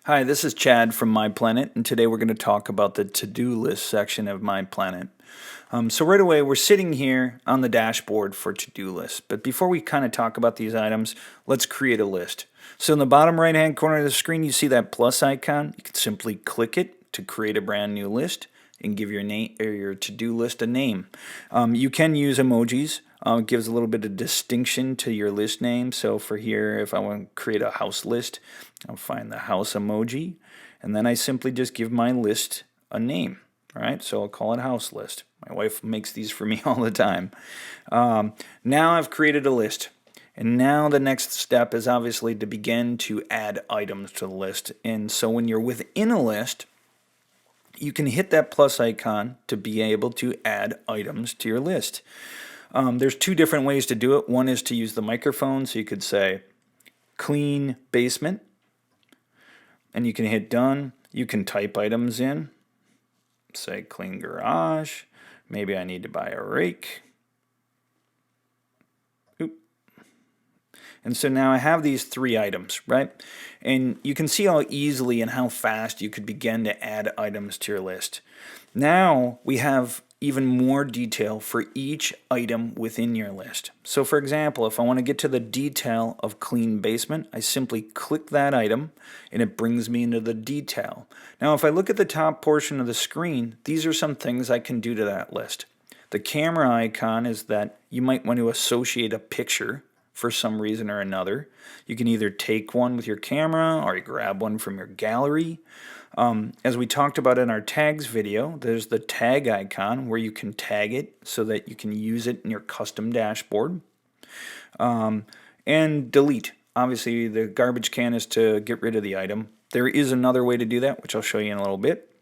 Hi, this is Chad from MiPlaniT, and today we're going to talk about the to-do list section of MiPlaniT. So right away, we're sitting here on the dashboard for to-do lists. But before we kind of talk about these items, let's create a list. So in the bottom right-hand corner of the screen, you see that plus icon. You can simply click it to create a brand new list and give your name or your to-do list a name. You can use emojis. It gives a little bit of distinction to your list name. So for here, if I want to create a house list, I'll find the house emoji, and then I simply just give my list a name. All right, so I'll call it house list. My wife makes these for me all the time. Now I've created a list. And now the next step is obviously to begin to add items to the list. And so when you're within a list, you can hit that plus icon to be able to add items to your list. There's two different ways to do it. One is to use the microphone, so you could say clean basement, and you can hit done. You can type items in, say clean garage. Maybe I need to buy a rake. And so now I have these three items, right? And you can see how easily and how fast you could begin to add items to your list. Now we have even more detail for each item within your list. So for example, if I want to get to the detail of clean basement, I simply click that item and it brings me into the detail. Now if I look at the top portion of the screen, these are some things I can do to that list. The camera icon is that you might want to associate a picture for some reason or another. You can either take one with your camera or you grab one from your gallery. As we talked about in our tags video, there's the tag icon where you can tag it so that you can use it in your custom dashboard. And delete. Obviously, the garbage can is to get rid of the item. There is another way to do that, which I'll show you in a little bit.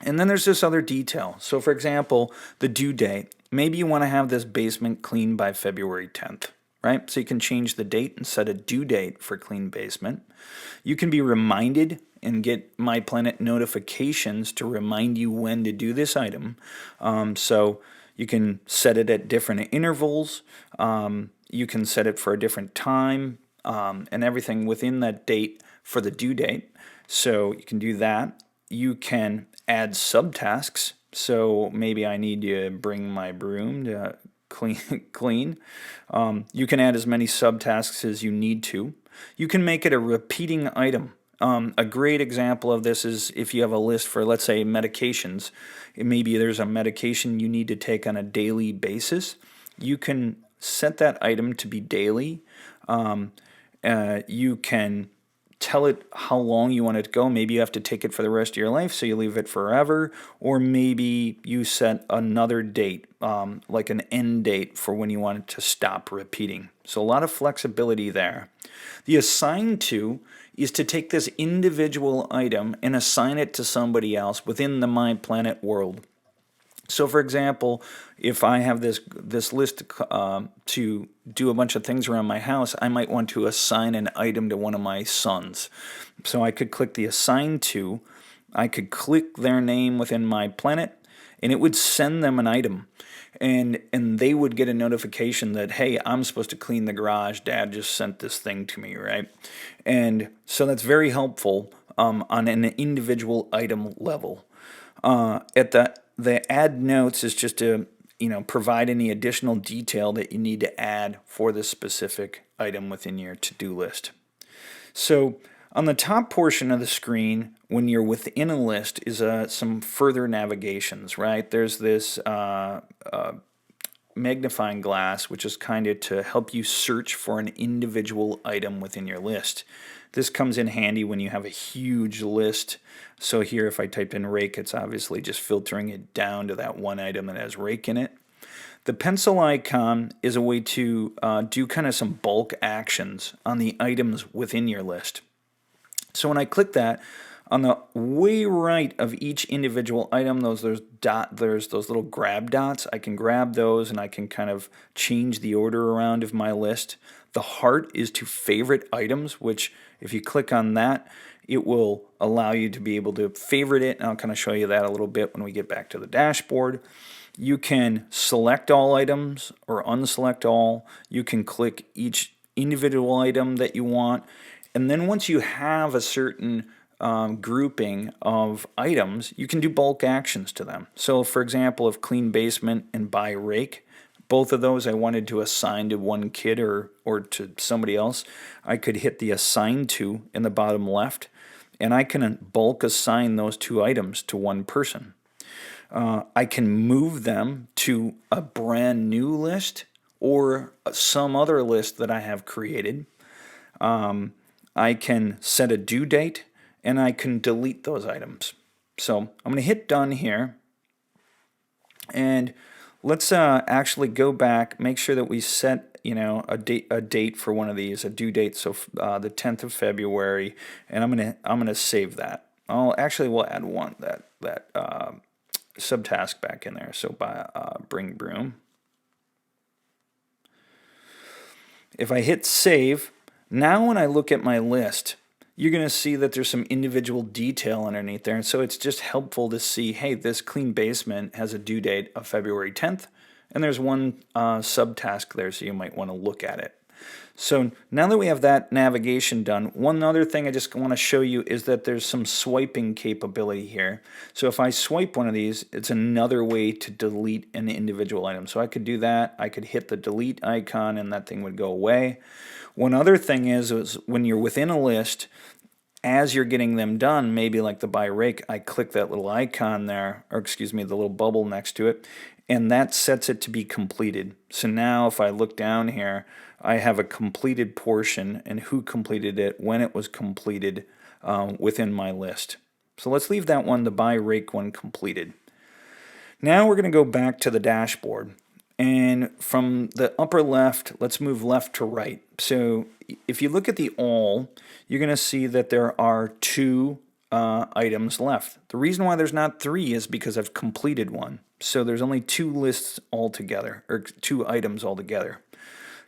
And then there's this other detail. So for example, the due date. Maybe you want to have this basement clean by February 10th. Right? So you can change the date and set a due date for clean basement. You can be reminded and get MiPlaniT notifications to remind you when to do this item. So you can set it at different intervals. You can set it for a different time and everything within that date for the due date. So you can do that. You can add subtasks. So maybe I need to bring my broom to clean. You can add as many subtasks as you need to. You can make it a repeating item. A great example of this is if you have a list for, let's say, medications. Maybe there's a medication you need to take on a daily basis. You can set that item to be daily. You can tell it how long you want it to go. Maybe you have to take it for the rest of your life, so you leave it forever. Or maybe you set another date, like an end date for when you want it to stop repeating. So a lot of flexibility there. The assign to is to take this individual item and assign it to somebody else within the MiPlaniT world. So for example, if I have this list to do a bunch of things around my house, I might want to assign an item to one of my sons. So I could click the assign to, I could click their name within MiPlaniT, and it would send them an item. And they would get a notification that, hey, I'm supposed to clean the garage. Dad just sent this thing to me, right? And so that's very helpful on an individual item level. At the add notes is just to provide any additional detail that you need to add for this specific item within your to-do list. So on the top portion of the screen, when you're within a list, is some further navigations, right? There's this magnifying glass, which is kind of to help you search for an individual item within your list. This comes in handy when you have a huge list. So here, if I typed in rake, it's obviously just filtering it down to that one item that has rake in it. The pencil icon is a way to do kind of some bulk actions on the items within your list. So when I click that, on the way right of each individual item, there's those little grab dots. I can grab those and I can kind of change the order around of my list. The heart is to favorite items, which if you click on that, it will allow you to be able to favorite it. And I'll kind of show you that a little bit when we get back to the dashboard. You can select all items or unselect all. You can click each individual item that you want. And then once you have a certain grouping of items, you can do bulk actions to them. So for example, if clean basement and buy rake, both of those I wanted to assign to one kid or to somebody else, I could hit the assign to in the bottom left, and I can bulk assign those two items to one person. I can move them to a brand new list or some other list that I have created. I can set a due date, and I can delete those items. So I'm going to hit done here, and let's actually go back, make sure that we set a date for one of these, a due date, so the 10th of February, and I'm gonna save that. We'll add one that subtask back in there. So by bring broom. If I hit save, now when I look at my list, you're going to see that there's some individual detail underneath there. And so it's just helpful to see, hey, this clean basement has a due date of February 10th, and there's one subtask there, so you might want to look at it. So now that we have that navigation done, one other thing I just want to show you is that there's some swiping capability here. So if I swipe one of these, it's another way to delete an individual item. So I could do that. I could hit the delete icon and that thing would go away. One other thing is when you're within a list, as you're getting them done, maybe like the buy rake, I click that little icon there, or excuse me, the little bubble next to it, and that sets it to be completed. So now if I look down here, I have a completed portion and who completed it, when it was completed within my list. So let's leave that one, the buy rake one, completed. Now we're going to go back to the dashboard. And from the upper left, let's move left to right. So if you look at the all, you're going to see that there are two items left. The reason why there's not three is because I've completed one. So there's only two lists altogether, or two items altogether.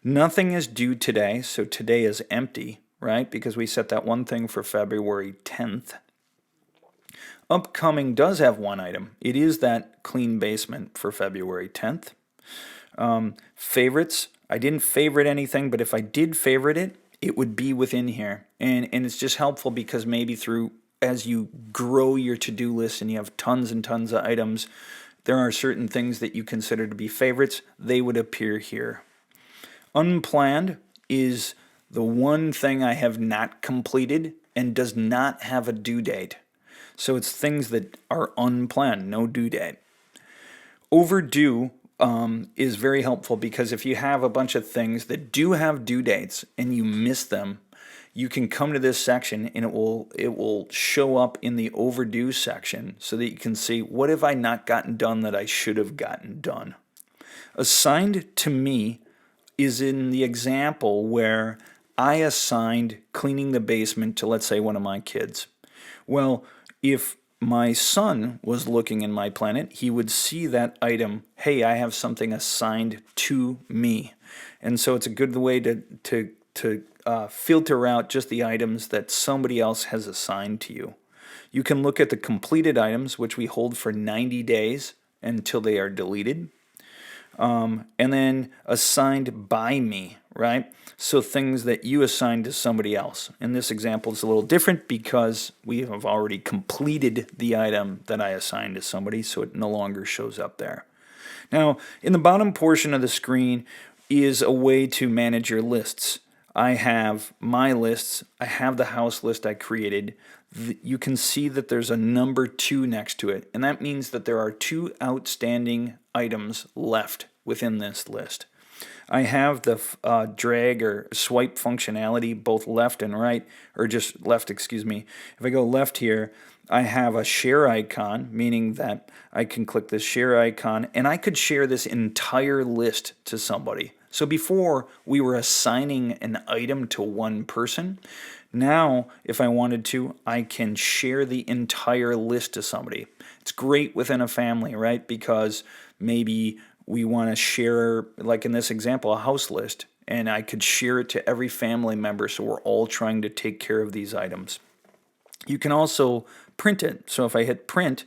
Nothing is due today, so today is empty, right? Because we set that one thing for February 10th. Upcoming does have one item. It is that clean basement for February 10th. Favorites, I didn't favorite anything, but if I did favorite it, it would be within here. And it's just helpful because maybe as you grow your to-do list and you have tons and tons of items, there are certain things that you consider to be favorites. They would appear here. Unplanned is the one thing I have not completed and does not have a due date. So it's things that are unplanned, no due date. Overdue is very helpful because if you have a bunch of things that do have due dates and you miss them, you can come to this section and it will show up in the overdue section so that you can see what have I not gotten done that I should have gotten done. Assigned to me is in the example where I assigned cleaning the basement to, let's say, one of my kids. Well, if my son was looking in MiPlaniT, he would see that item, hey, I have something assigned to me. And so it's a good way to filter out just the items that somebody else has assigned to you. You can look at the completed items, which we hold for 90 days until they are deleted. And then assigned by me, right? So things that you assign to somebody else. In this example, it's a little different because we have already completed the item that I assigned to somebody, so it no longer shows up there. Now, in the bottom portion of the screen is a way to manage your lists. I have my lists. I have the house list I created. You can see that there's a number 2 next to it, and that means that there are 2 outstanding items left within this list. I have the drag or swipe functionality both left and right, or just left, excuse me. If I go left here, I have a share icon, meaning that I can click this share icon, and I could share this entire list to somebody. So before, we were assigning an item to one person. Now, if I wanted to, I can share the entire list to somebody. It's great within a family, right? Because maybe we want to share, like in this example, a house list, and I could share it to every family member so we're all trying to take care of these items. You can also print it. So if I hit print,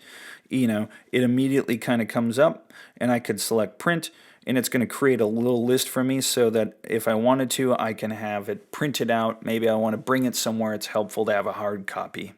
it immediately kind of comes up, and I could select print, and it's going to create a little list for me so that if I wanted to, I can have it printed out. Maybe I want to bring it somewhere. It's helpful to have a hard copy.